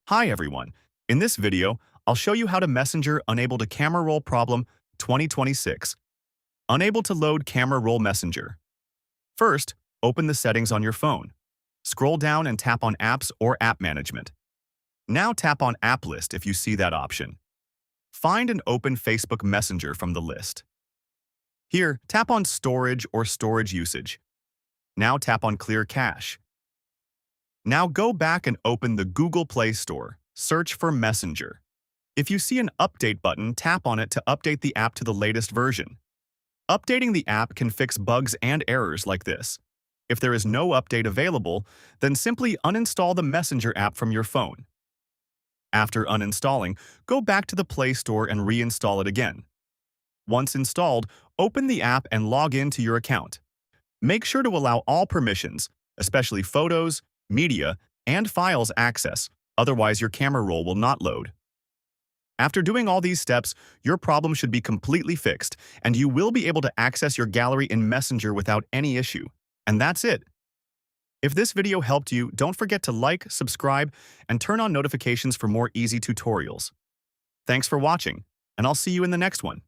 Hi everyone. In this video, I'll show you how to Messenger Unable to Camera Roll Problem 2026. Unable to load Camera Roll Messenger. First, open the settings on your phone. Scroll down and tap on Apps or App Management. Now tap on App List if you see that option. Find and open Facebook Messenger from the list. Here, tap on Storage or Storage Usage. Now tap on Clear Cache. Now go back and open the Google Play Store. Search for Messenger. If you see an Update button, tap on it to update the app to the latest version. Updating the app can fix bugs and errors like this. If there is no update available, then simply uninstall the Messenger app from your phone. After uninstalling, go back to the Play Store and reinstall it again. Once installed, open the app and log in to your account. Make sure to allow all permissions, especially photos, media, and files access, otherwise your camera roll will not load. After doing all these steps, your problem should be completely fixed, and you will be able to access your gallery in Messenger without any issue. And that's it. If this video helped you, don't forget to like, subscribe, and turn on notifications for more easy tutorials. Thanks for watching, and I'll see you in the next one.